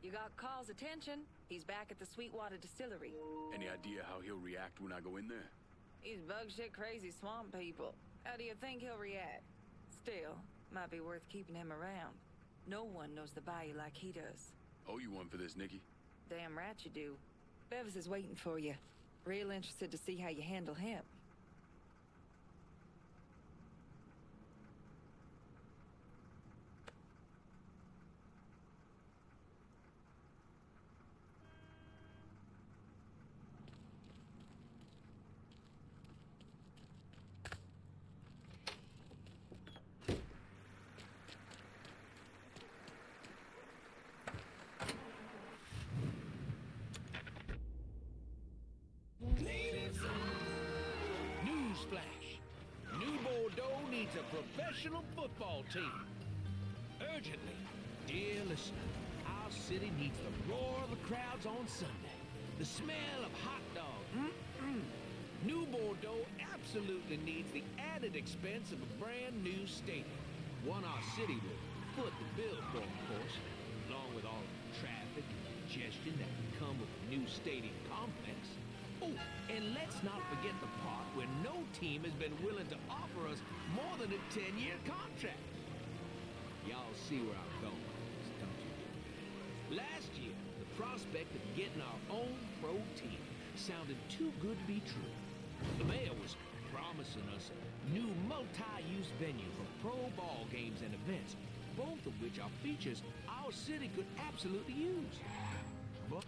You got Carl's attention. He's back at the Sweetwater Distillery. Any idea how he'll react when I go in there? He's bug shit crazy swamp people. How do you think he'll react? Still, might be worth keeping him around. No one knows the bayou like he does. Owe you one for this, Nikki. Damn right you do. Bevis is waiting for you. Real interested to see how you handle him. Newsflash. New Bordeaux needs a professional football team. Urgently. Dear listener, our city needs the roar of the crowds on Sunday. The smell of hot dogs. New Bordeaux absolutely needs the added expense of a brand new stadium. One our city will foot the bill for, of course, along with all the traffic and congestion that can come with a new stadium complex. Oh, and let's not forget the part where no team has been willing to offer us more than a 10-year contract. Y'all see where I'm going with this, don't you? Last year, the prospect of getting our own pro team sounded too good to be true. The mayor was promising us a new multi-use venue for pro ball games and events, both of which are features our city could absolutely use. But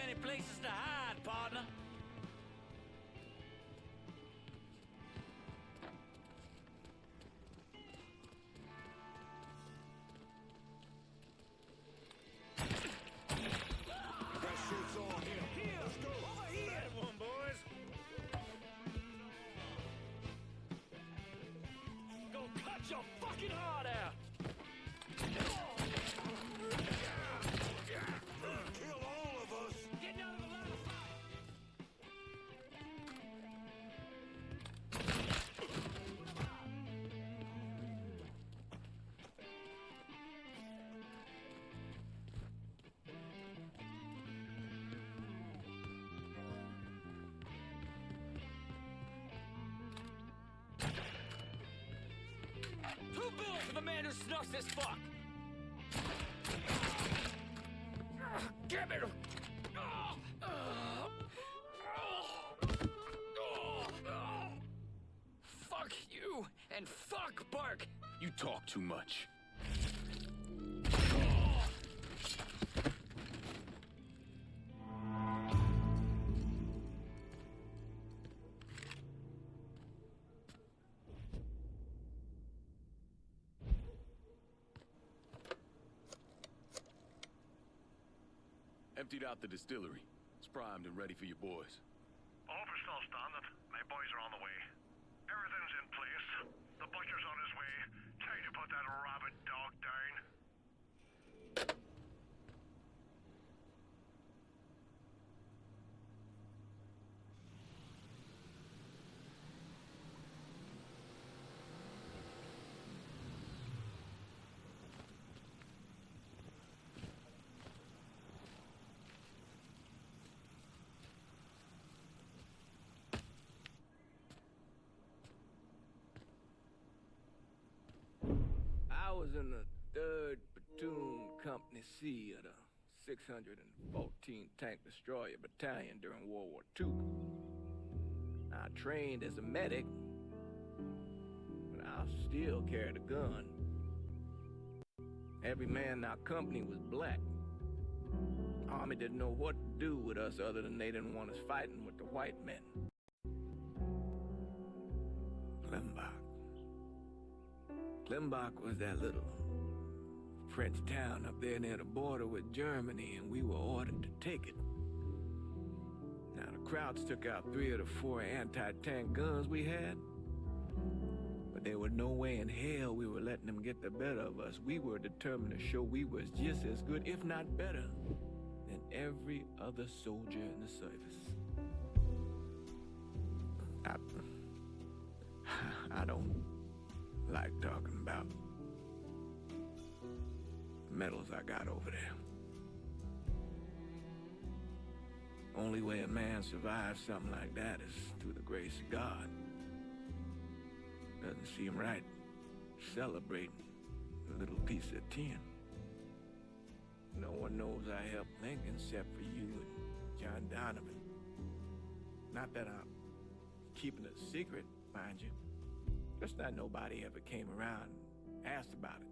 many places to hide, partner. That shit's on him. Here, let's go. Over here. That one, boys. Gonna cut your fucking heart out. Kill all of us. Getting out of the line of fire. Two bills for the man who snuffs this fuck. Give it! Fuck you and fuck Burke. You talk too much. Emptied out the distillery. It's primed and ready for your boys. Overstall standard. My boys are on the way. Everything's in place. The butcher's on his way. Time to put that rabid dog down. I was in the 3rd Platoon Company C of the 614 Tank Destroyer Battalion during World War II. I trained as a medic, but I still carried a gun. Every man in our company was black. Army didn't know what to do with us other than they didn't want us fighting with the white men. Klimbach was that little French town up there near the border with Germany, and we were ordered to take it. Now, the Krauts took out 3 of the 4 anti-tank guns we had, but there was no way in hell we were letting them get the better of us. We were determined to show we was just as good, if not better, than every other soldier in the service. I don't like talking about medals I got over there. Only way a man survives something like that is through the grace of God. Doesn't seem right celebrating a little piece of tin. No one knows I helped Lincoln except for you and John Donovan. Not that I'm keeping it a secret, mind you. Just that nobody ever came around and asked about it.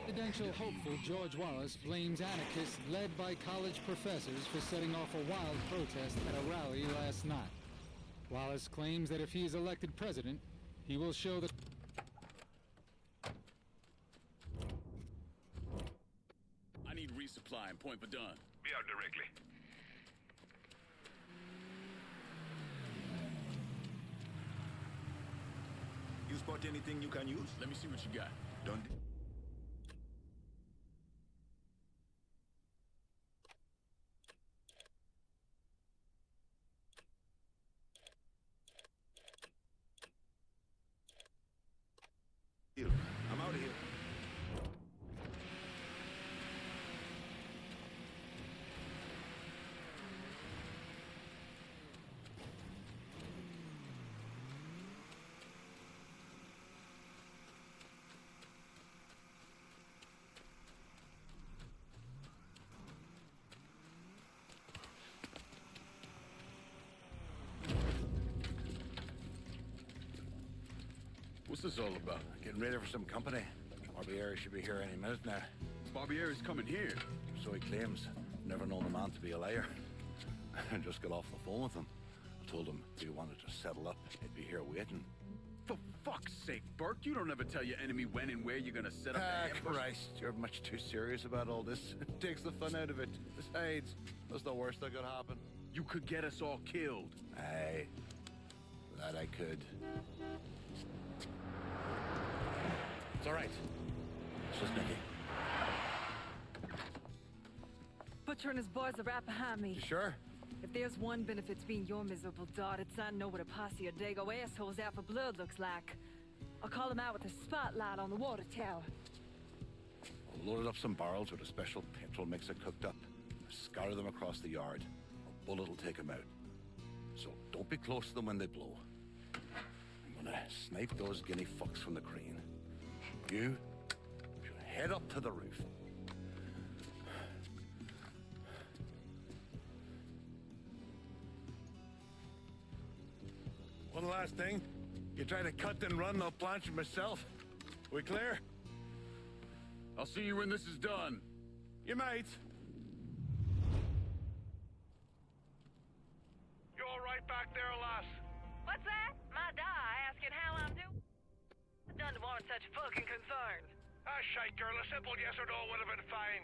Presidential hopeful George Wallace blames anarchists led by college professors for setting off a wild protest at a rally last night. Wallace claims that if he is elected president, he will show the... I need resupply and Point Verdun. Be out directly. You spot anything you can use? Let me see what you got. Don't... I'm out of here. What's this all about? Getting ready for some company. Barbieri should be here any minute now. Barbieri's coming here. So he claims. Never known a man to be a liar. I just got off the phone with him. I told him if he wanted to settle up, he'd be here waiting. For fuck's sake, Burke, you don't ever tell your enemy when and where you're gonna set up the ambush. Christ, you're much too serious about all this. It takes the fun out of it. Besides, that's the worst that could happen. You could get us all killed. Aye, that I could. It's all right. It's just Nicky. Butcher and his boys are right behind me. You sure? If there's one benefit to being your miserable dot, it's I know what a posse of Dago assholes out for blood looks like. I'll call them out with a spotlight on the water tower. I loaded up some barrels with a special petrol mixer cooked up. Scatter them across the yard. A bullet will take them out. So don't be close to them when they blow. I'm gonna snipe those guinea fucks from the crane. You should head up to the roof. One last thing. You try to cut and run, I'll plant you myself. We clear? I'll see you when this is done. You might. You all right back there, lass? What's that? My die asking how I'm doing? Done warrant such fucking concern. Ah, shite, girl. A simple yes or no would have been fine.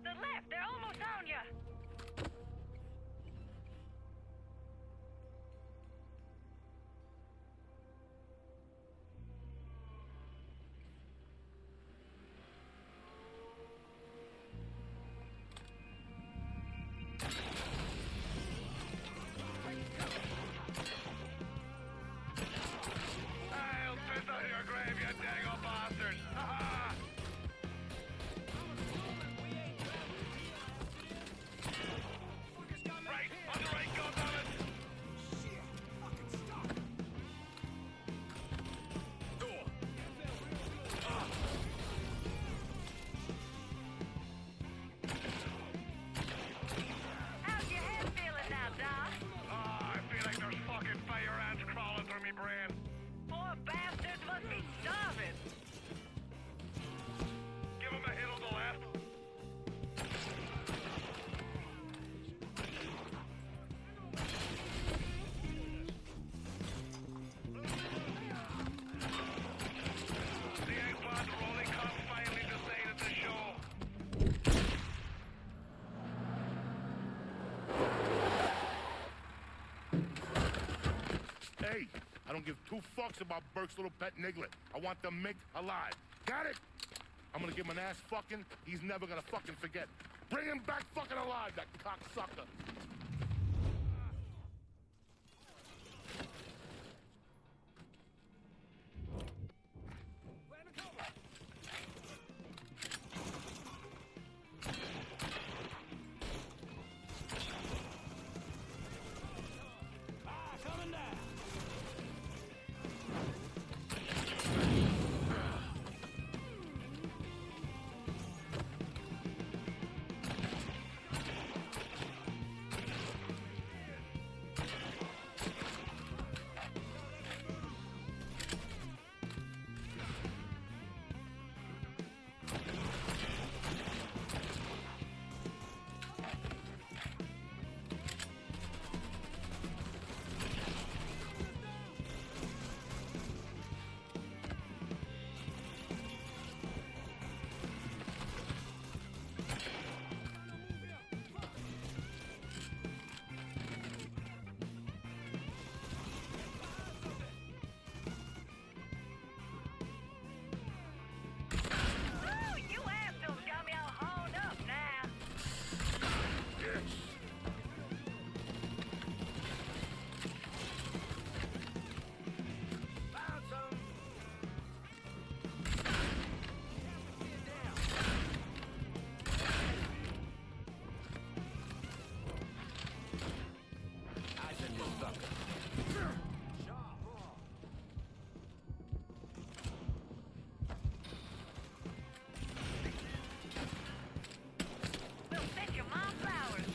The left, they're almost on you. I'll piss out of your grave, you dago bastard! Ha-ha! Right, on the right, go on it! Door. How's your head feeling now, Doc? Ah, I feel like there's fucking fire ants crawling through me brain. Poor bastards must be starving. Give him a hit on the left. The eggplant rolling cock finally decided to show. Hey, I don't give two fucks about Burke's little pet Niglet. I want the Mick alive. Got it? I'm gonna give him an ass fucking he's never gonna fucking forget. Bring him back fucking alive, that cocksucker. You assholes got me all hauled up now. Found some. Eyes on you, sucker. We'll send your mom flowers.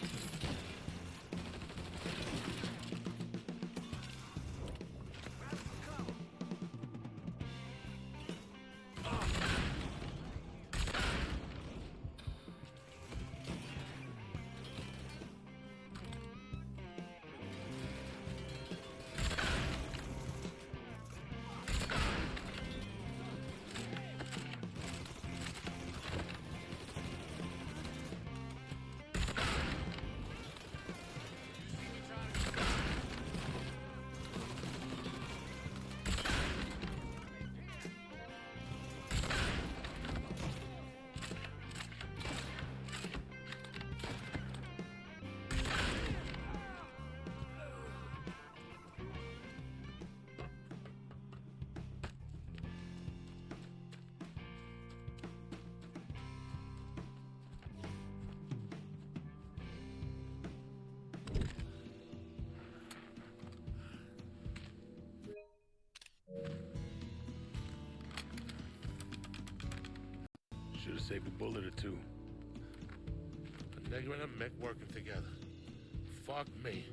Should have saved a bullet or two. The nigger and a Mick working together. Fuck me.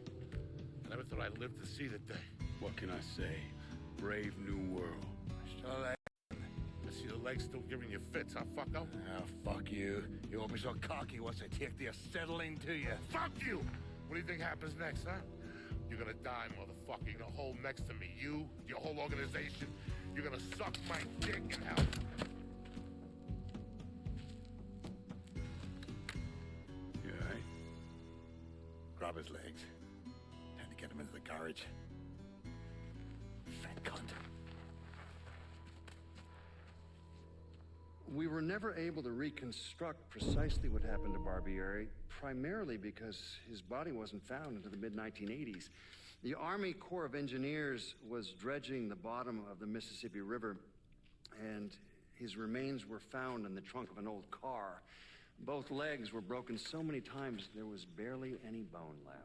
I never thought I'd live to see the day. What can I say? Brave new world. I see the legs still giving you fits, huh, fucko? Ah, fuck you. You won't be so cocky once I take the acetylene to you. Fuck you! What do you think happens next, huh? You're gonna die, motherfucker. You're gonna hold next to me. You, your whole organization. You're gonna suck my dick in hell. You all right? Grab his legs. Time to get him into the garage. Fat cunt. We were never able to reconstruct precisely what happened to Barbieri, primarily because his body wasn't found until the mid-1980s. The Army Corps of Engineers was dredging the bottom of the Mississippi River, and his remains were found in the trunk of an old car. Both legs were broken so many times there was barely any bone left.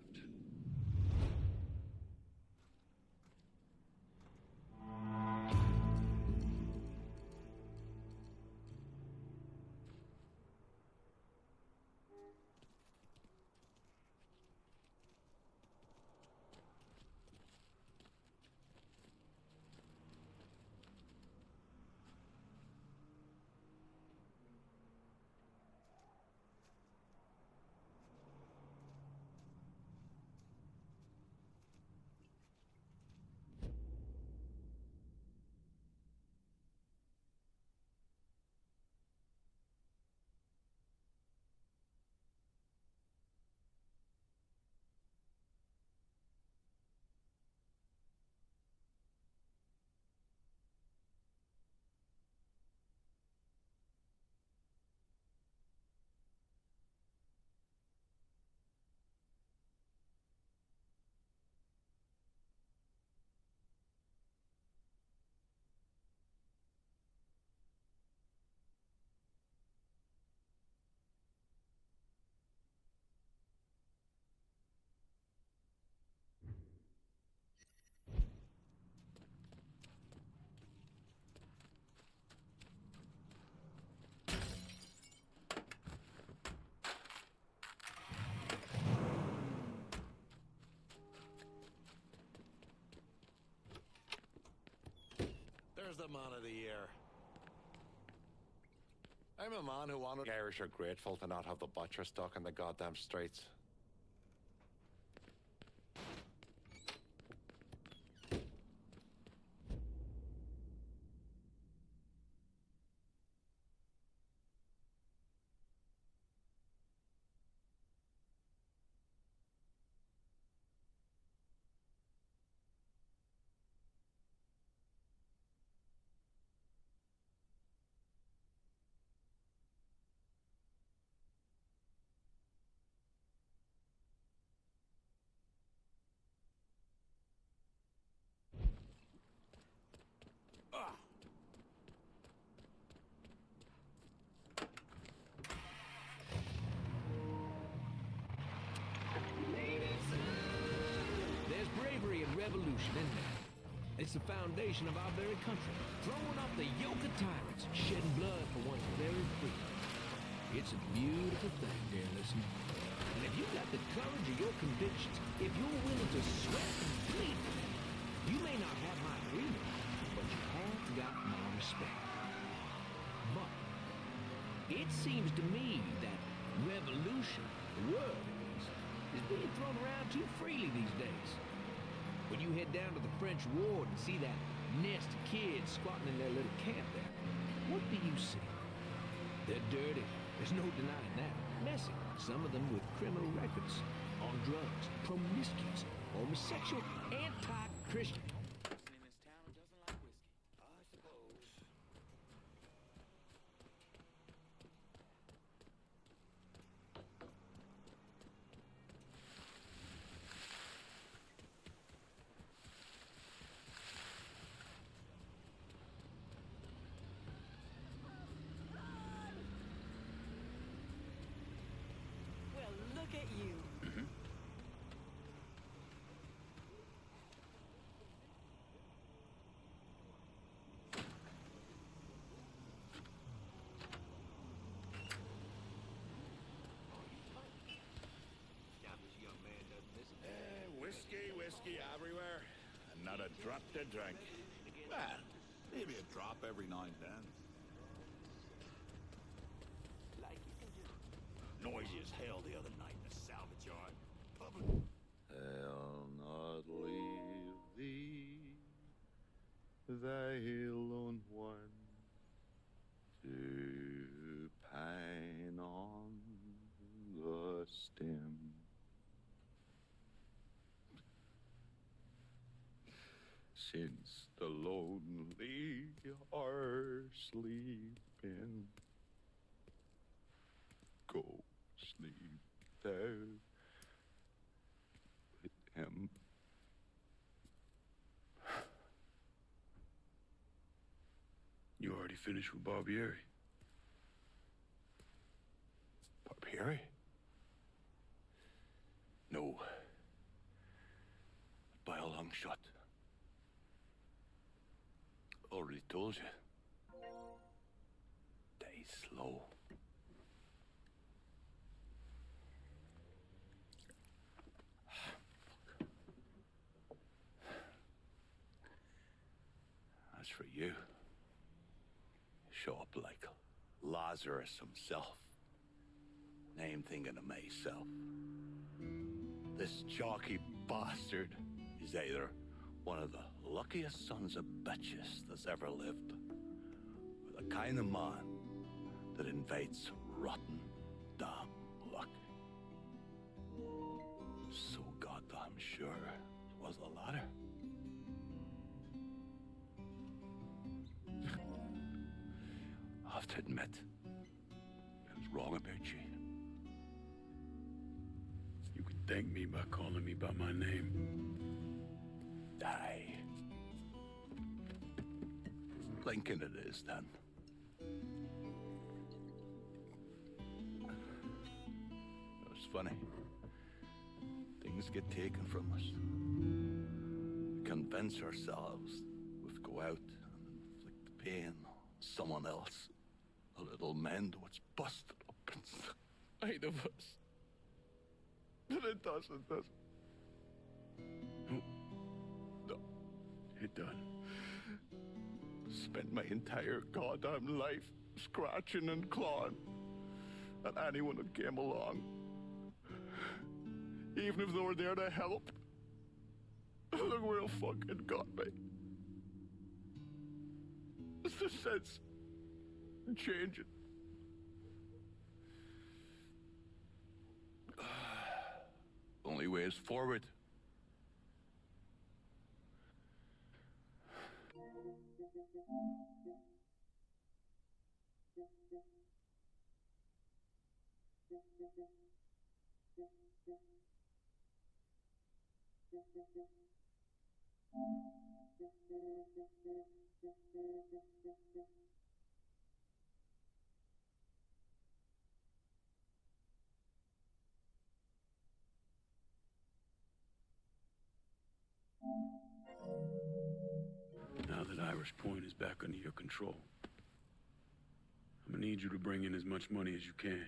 There's the man of the year. I'm a man who wanted... The Irish are grateful to not have the butcher stuck in the goddamn streets. revolution, isn't it? It's the foundation of our very country, throwing off the yoke of tyrants and shedding blood for one's very freedom. It's a beautiful thing, dear listener. And if you've got the courage of your convictions, if you're willing to sweat and bleed for them, you may not have my agreement, but you have got my respect. But it seems to me that revolution, the word is being thrown around too freely these days. When you head down to the French ward and see that nest of kids squatting in their little camp there, what do you see? They're dirty. There's no denying that. Messy. Some of them with criminal records. On drugs. Promiscuous. Homosexual. Anti-Christian. Well, look at you. Whiskey everywhere, and not a drop to drink. Well, maybe a drop every now and then. Noisy as hell the other night in the salvage yard. I'll not leave thee, thy lone one, to pine on the stem. Since the lonely are sleeping, go sleep there with him. You already finished with Barbieri? Barbieri? No. By a long shot. Already told you. Die slow. As for you, show up like Lazarus himself. I'm thinking of myself. This jockey bastard is either one of the luckiest sons of bitches that's ever lived, or the kind of man that invites rotten, damn luck. So goddamn sure it was the latter. I have to admit, I was wrong about you. You can thank me by calling me by my name. Die. Lincoln it is, then. It's funny. Things get taken from us. We convince ourselves we have to go out and inflict the pain on someone else. A little mend what's busted up inside of us. But it doesn't. No, it done. Spent my entire goddamn life scratching and clawing at anyone that came along. Even if they were there to help. Look where it fucking got me. It's the sense changing. Only way is forward. Fresh Point is back under your control. I'm gonna need you to bring in as much money as you can.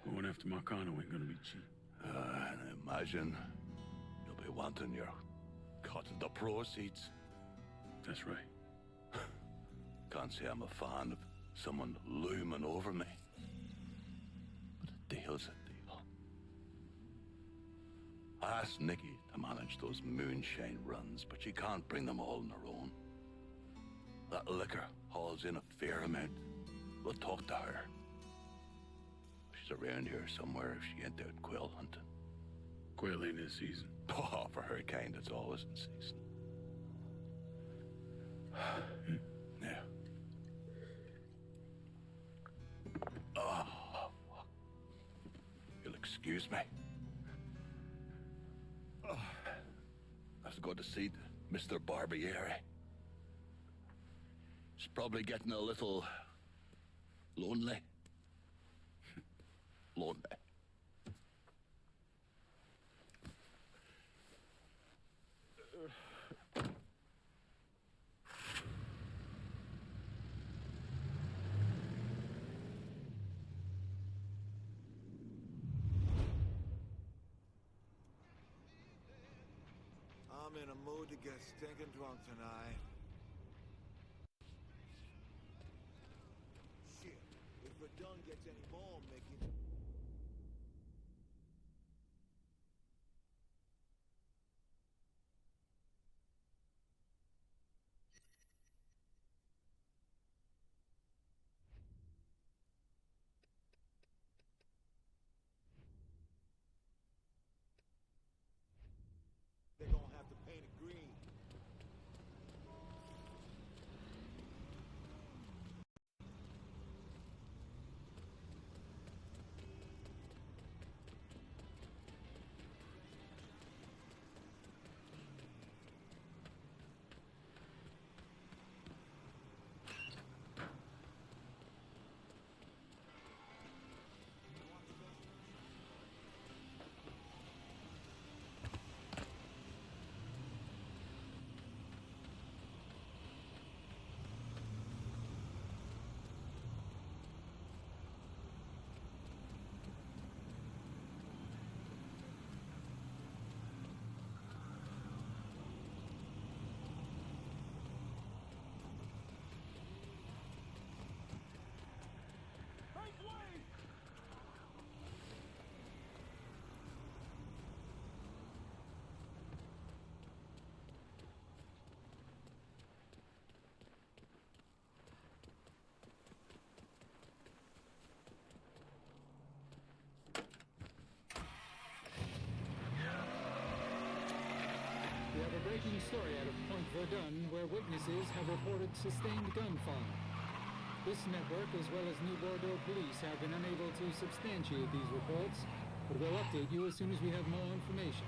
Going after Marcano ain't gonna be cheap. And I imagine you'll be wanting your cut of the proceeds. That's right. Can't say I'm a fan of someone looming over me. But a deal's a deal. I asked Nikki to manage those moonshine runs, but she can't bring them all on her own. That liquor hauls in a fair amount. We'll talk to her. She's around here somewhere if she ain't out quail hunting. Quail ain't this season. Oh, for her kind, it's always in season. Now. Oh, fuck. You'll excuse me. Oh, I have to go to see Mr. Barbieri. He's probably getting a little lonely. Lonely. I'm in a mood to get stinking drunk tonight. Shit, if Verdun gets any more, Mickey... They're gonna have to paint it green. We have a breaking story out of Point Verdun where witnesses have reported sustained gunfire. This network, as well as New Bordeaux police, have been unable to substantiate these reports, but we'll update you as soon as we have more information.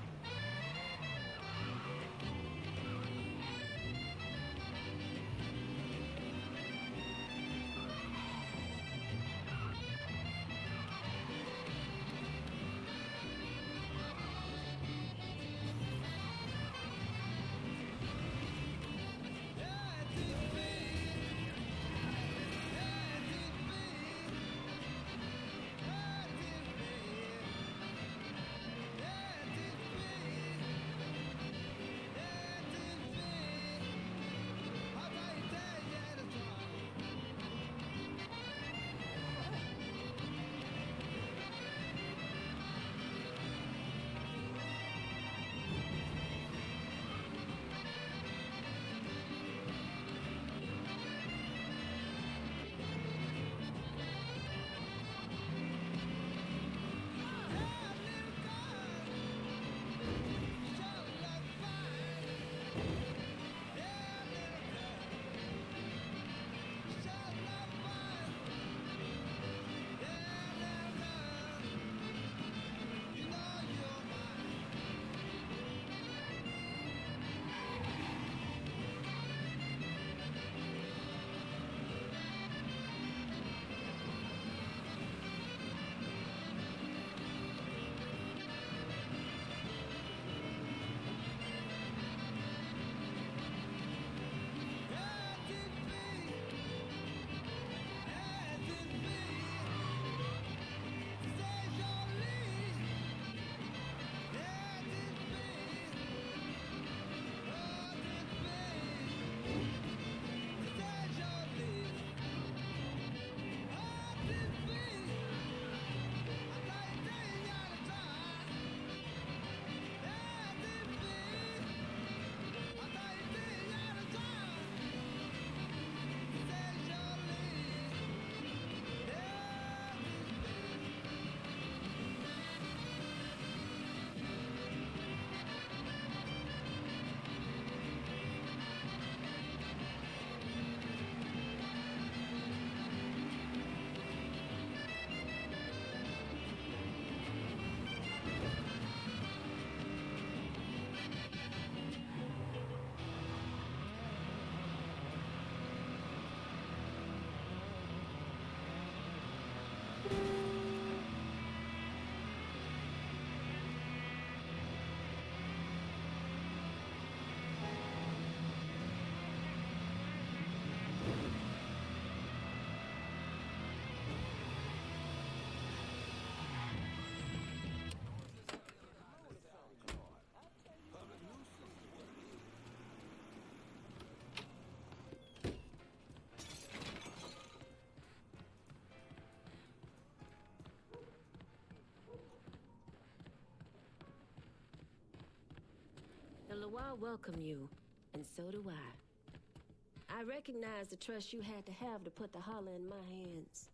I welcome you, and so do I. I recognize the trust you had to have to put the holler in my hands.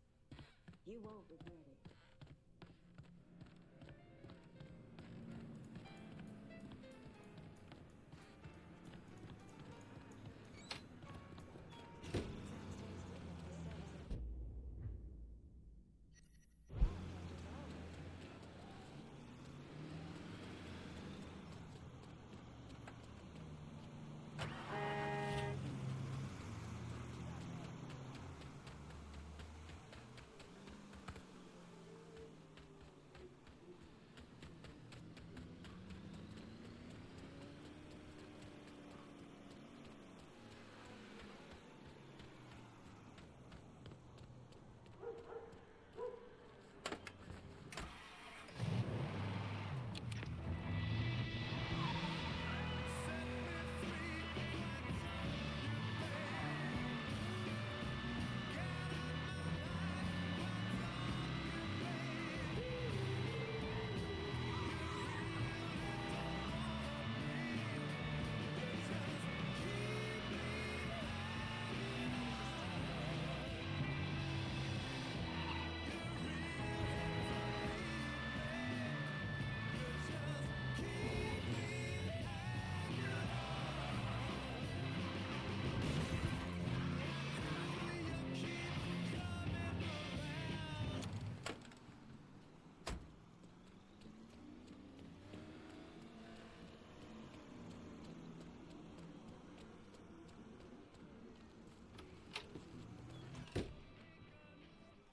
You won't regret it.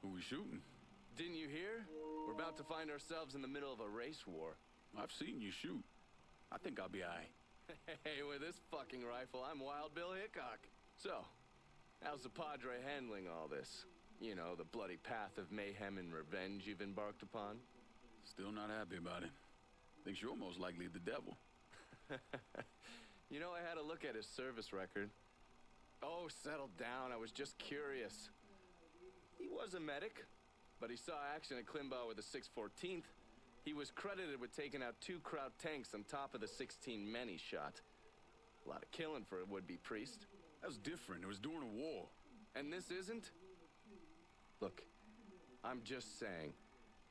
Who we shooting? Didn't you hear? We're about to find ourselves in the middle of a race war. I've seen you shoot. I think I'll be aight. Hey, with this fucking rifle, I'm Wild Bill Hickok. So, how's the Padre handling all this? You know, the bloody path of mayhem and revenge you've embarked upon? Still not happy about it. Thinks you're almost likely the devil. You know, I had a look at his service record. Oh, settle down. I was just curious. He was a medic, but he saw action at Klimbaugh with the 614th. He was credited with taking out 2 Kraut tanks on top of the 16 men he shot. A lot of killing for a would-be priest. That was different. It was during a war. And this isn't? Look, I'm just saying,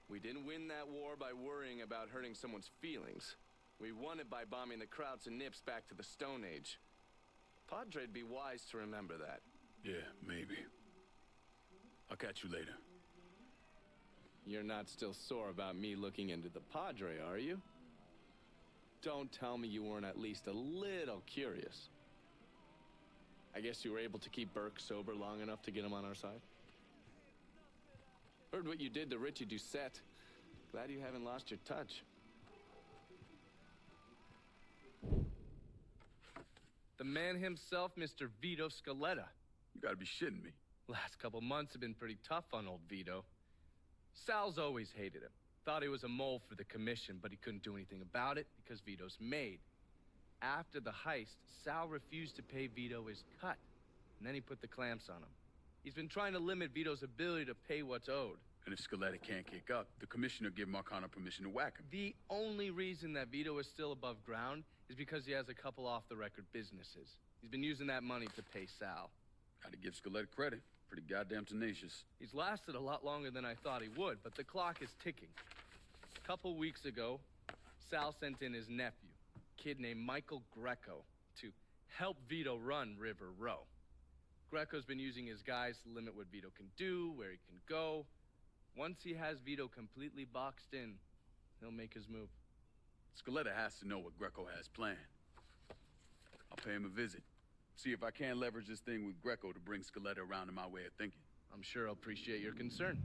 we didn't win that war by worrying about hurting someone's feelings. We won it by bombing the Krauts and Nips back to the Stone Age. Padre'd be wise to remember that. Yeah, maybe. I'll catch you later. You're not still sore about me looking into the Padre, are you? Don't tell me you weren't at least a little curious. I guess you were able to keep Burke sober long enough to get him on our side? Heard what you did to Richie Doucette. Glad you haven't lost your touch. The man himself, Mr. Vito Scaletta. You gotta be shitting me. Last couple months have been pretty tough on old Vito. Sal's always hated him. Thought he was a mole for the commission, but he couldn't do anything about it because Vito's made. After the heist, Sal refused to pay Vito his cut, and then he put the clamps on him. He's been trying to limit Vito's ability to pay what's owed. And if Scaletta can't kick up, the commissioner give Marcano permission to whack him. The only reason that Vito is still above ground is because he has a couple off-the-record businesses. He's been using that money to pay Sal. Gotta give Scaletta credit. Pretty goddamn tenacious. He's lasted a lot longer than I thought he would, but the clock is ticking. A couple weeks ago, Sal sent in his nephew, a kid named Michael Greco, to help Vito run River Row. Greco's been using his guys to limit what Vito can do, where he can go. Once he has Vito completely boxed in, he'll make his move. Scaletta has to know what Greco has planned. I'll pay him a visit. See if I can leverage this thing with Greco to bring Scaletta around to my way of thinking. I'm sure he'll appreciate your concern.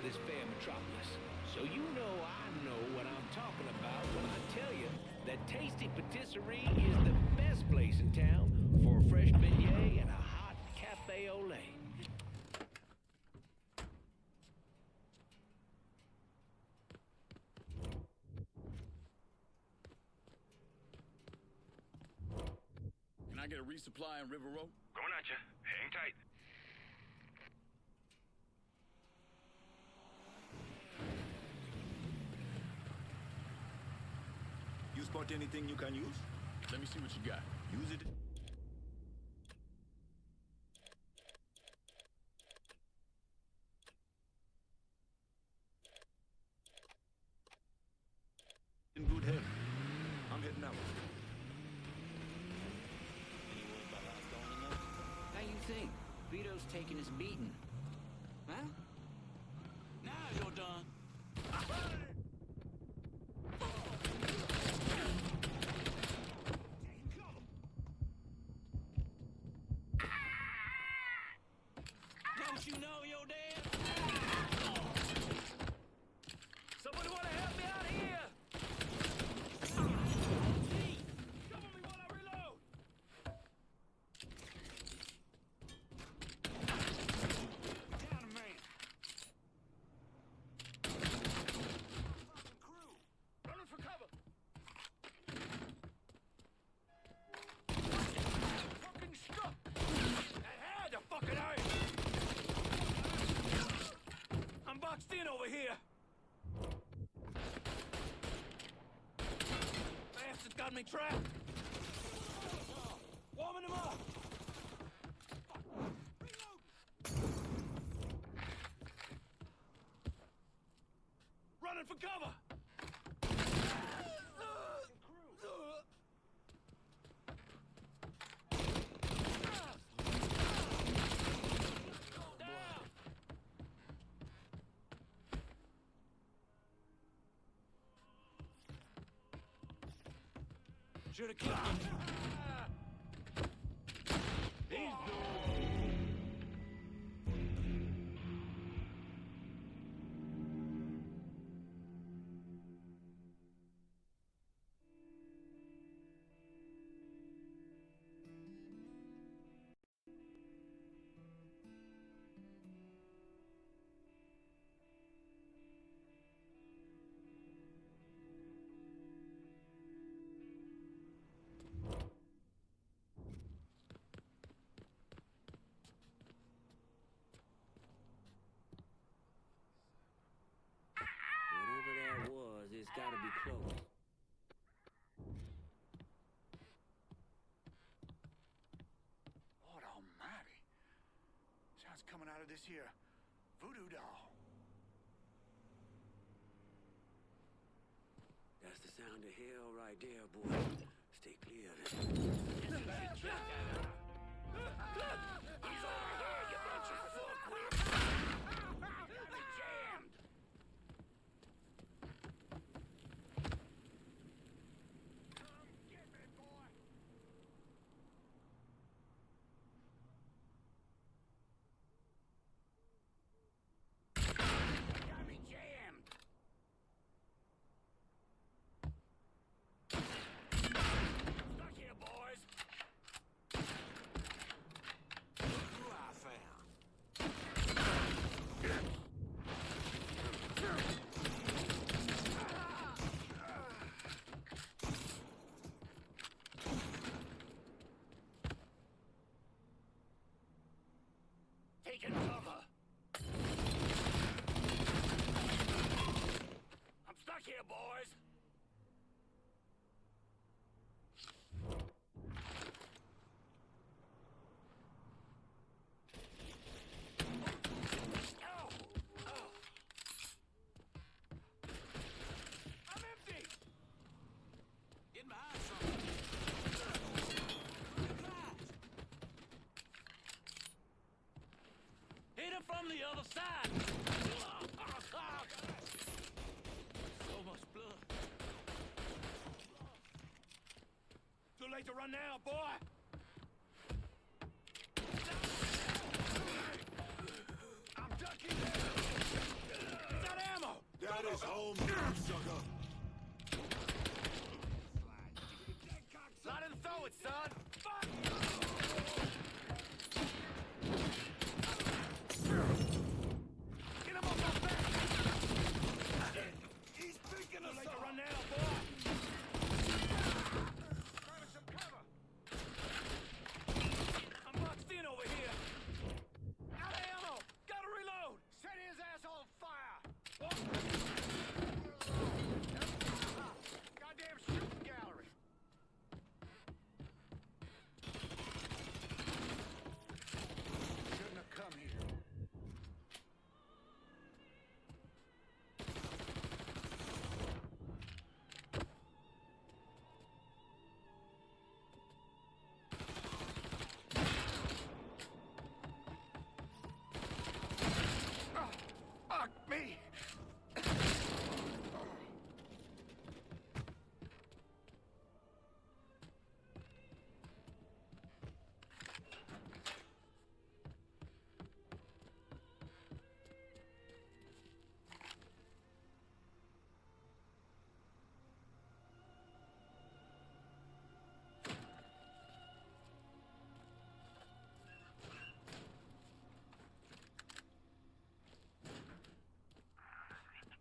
this fair metropolis. So you know I know what I'm talking about when I tell you that Tasty Patisserie is the best place in town for a fresh beignet and a hot cafe au lait. Can I get a resupply in River Road? Going at you. Hang tight. You spot anything you can use? Let me see what you got. Use it. In good health. I'm heading out. How you think? Vito's taking his beating. Huh? Now you're done. Don't you know you're dead? Somebody want to help me out here? Cover me while I reload. Down a man. Fucking crew. Running for cover. Fucking struck. That had to fucking hurt. I'm boxed in over here. Bastard's got me trapped. Warming him up. Running for cover. Should've killed him. He's Whatever that was, it's gotta be close. Lord almighty. Sounds coming out of this here voodoo doll. That's the sound of hell right there, boy. Stay clear of it. He's over here, you bunch of fuckwits! Got me jammed! Got me jammed! Stuck here, boys! Look who I found. Taking cover. I'm stuck here, boys. I'm empty. Get behind something. Hit him from the other side. So much blood. Too late to run now, boy. I'm ducking. sucker! Let him throw it, son! Fuck! Get him off my back! He's picking us up! Run now, boy! Grab some cover! I'm boxed in over here! Out of ammo! Gotta reload! Set his ass on fire! Goddamn shooting gallery! Shouldn't have come here. Fuck me!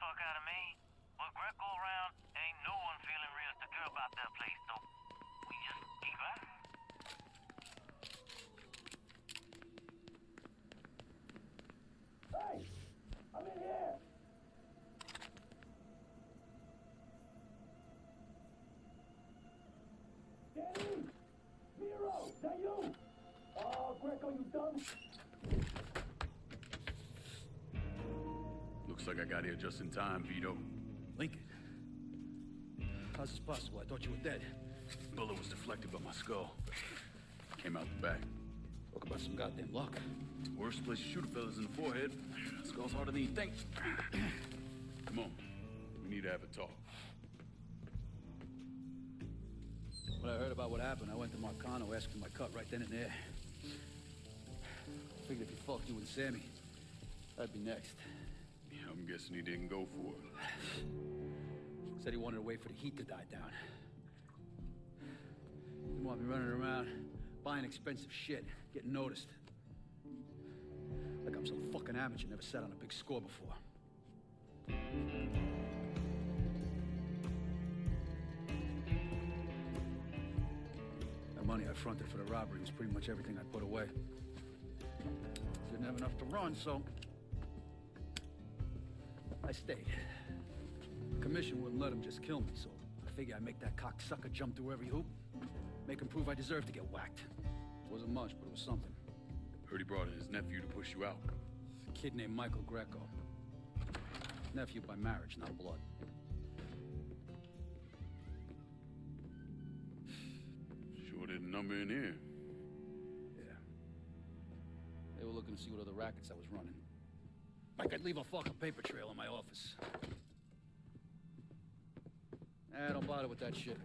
Fuck out of me. With Greco around, ain't no one feeling real secure about that place, so we just keep at it. Hey! I'm in here! Danny! Zero! Is that you? Oh, Greco, you done? Looks like I got here just in time, Vito. Lincoln. How's this possible? I thought you were dead. Bullet was deflected by my skull. Came out the back. Talk about some goddamn luck. Worst place to shoot a fella's in the forehead. Skull's harder than you think. Come on. We need to have a talk. When I heard about what happened, I went to Marcano, asked for my cut right then and there. Figured if he fucked you and Sammy, I'd be next. Yeah, I'm guessing he didn't go for it. Said he wanted to wait for the heat to die down. Didn't want me running around, buying expensive shit, getting noticed. Like I'm some fucking amateur, never sat on a big score before. The money I fronted for the robbery was pretty much everything I put away. Didn't have enough to run, so I stayed. The commission wouldn't let him just kill me, so I figured I'd make that cocksucker jump through every hoop. Make him prove I deserve to get whacked. Wasn't much, but it was something. Heard he brought in his nephew to push you out. A kid named Michael Greco. Nephew by marriage, not blood. Sure didn't number in here. Yeah. They were looking to see what other rackets I was running. Like I'd leave a fucking paper trail in my office. Don't bother with that shit.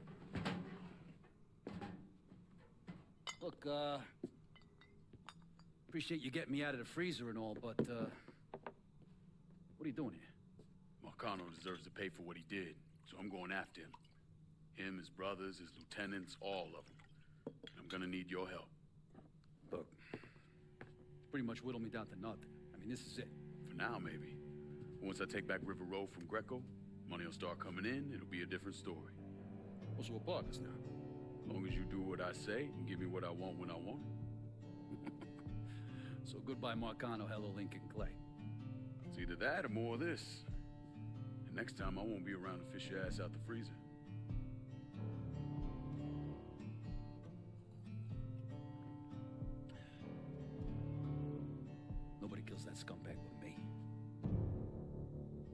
Look, appreciate you getting me out of the freezer and all, but, what are you doing here? Marcano deserves to pay for what he did, so I'm going after him. Him, his brothers, his lieutenants, all of them. I'm gonna need your help. Look, pretty much whittled me down to nothing. I mean, this is it. For now, maybe. Once I take back River Road from Greco, money will start coming in, it'll be a different story. Also, we're partners now. As long as you do what I say and give me what I want when I want it. So goodbye, Marcano. Hello, Lincoln Clay. It's either that or more of this. And next time, I won't be around to fish your ass out the freezer. Nobody kills that scumbag with me.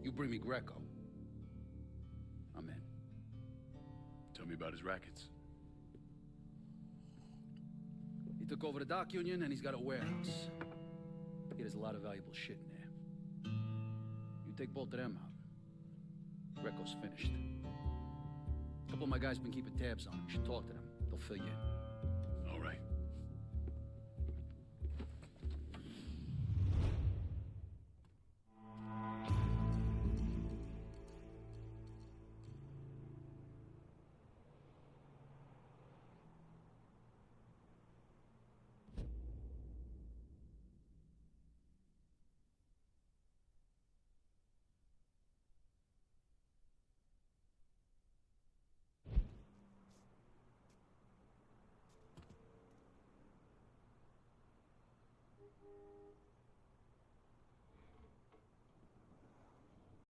You bring me Greco. I'm in. Tell me about his rackets. He took over the dock union and he's got a warehouse. There's a lot of valuable shit in there. You take both of them out. Greco's finished. A couple of my guys been keeping tabs on him. You should talk to them. They'll fill you in.